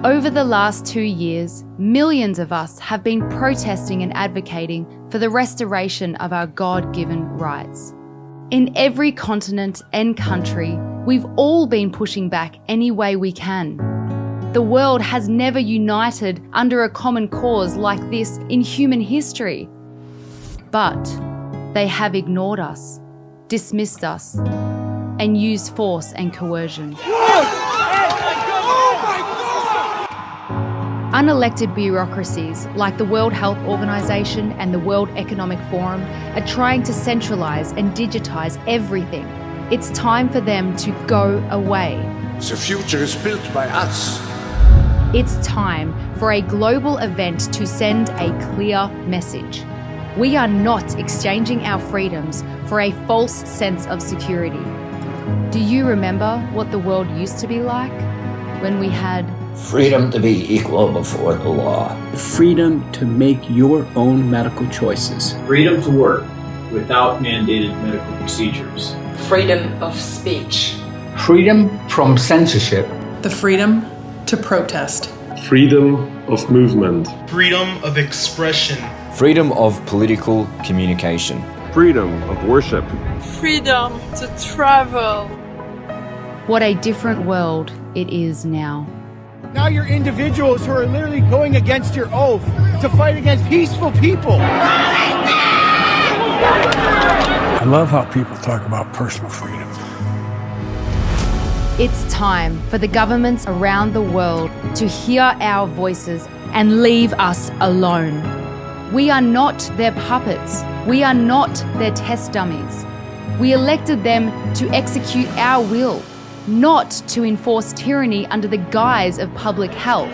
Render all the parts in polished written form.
Over the last 2 years, millions of us have been protesting and advocating for the restoration of our God-given rights. In every continent and country, we've all been pushing back any way we can. The world has never united under a common cause like this in human history. But they have ignored us, dismissed us, and used force and coercion. Unelected bureaucracies like the World Health Organization and the World Economic Forum are trying to centralize and digitize everything. It's time for them to go away. The future is built by us. It's time for a global event to send a clear message. We are not exchanging our freedoms for a false sense of security. Do you remember what the world used to be like when we had freedom to be equal before the law, freedom to make your own medical choices, freedom to work without mandated medical procedures, freedom of speech, freedom from censorship, the freedom to protest, freedom of movement, freedom of expression, freedom of political communication, freedom of worship, freedom to travel. What a different world it is now. Now you're individuals who are literally going against your oath to fight against peaceful people. I love how people talk about personal freedom. It's time for the governments around the world to hear our voices and leave us alone. We are not their puppets. We are not their test dummies. We elected them to execute our will, not to enforce tyranny under the guise of public health.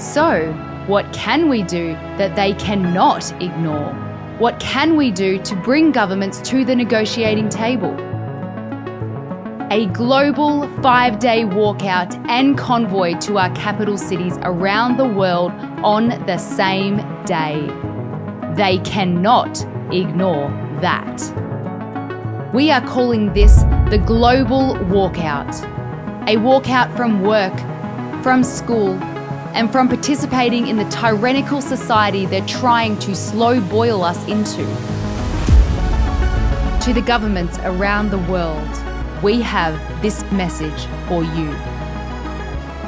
So, what can we do that they cannot ignore? What can we do to bring governments to the negotiating table? A global 5-day walkout and convoy to our capital cities around the world on the same day. They cannot ignore that. We are calling this the Global Walkout. A walkout from work, from school, and from participating in the tyrannical society they're trying to slow boil us into. To the governments around the world, we have this message for you.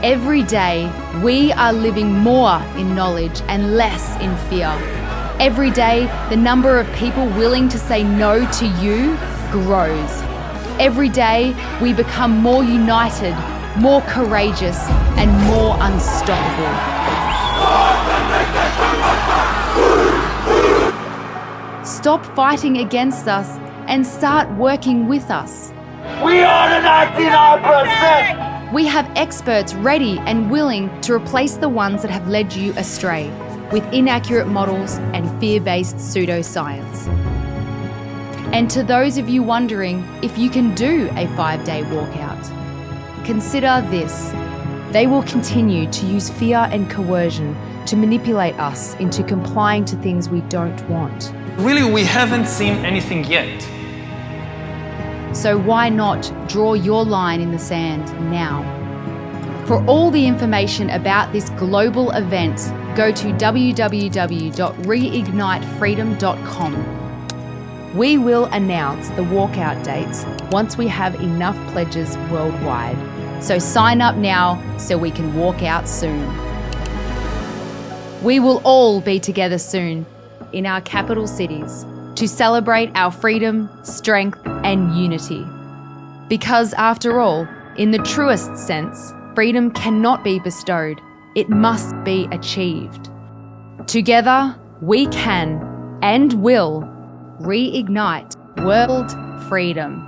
Every day, we are living more in knowledge and less in fear. Every day, the number of people willing to say no to you grows. Every day, we become more united, more courageous, and more unstoppable. Stop fighting against us and start working with us. We are the 99%! We have experts ready and willing to replace the ones that have led you astray with inaccurate models and fear-based pseudoscience. And to those of you wondering if you can do a 5-day walkout, consider this. They will continue to use fear and coercion to manipulate us into complying to things we don't want. Really, we haven't seen anything yet. So why not draw your line in the sand now? For all the information about this global event, go to www.reignitefreedom.com. We will announce the walkout dates once we have enough pledges worldwide. So sign up now so we can walk out soon. We will all be together soon in our capital cities to celebrate our freedom, strength, and unity. Because after all, in the truest sense, freedom cannot be bestowed, it must be achieved. Together, we can and will reignite world freedom.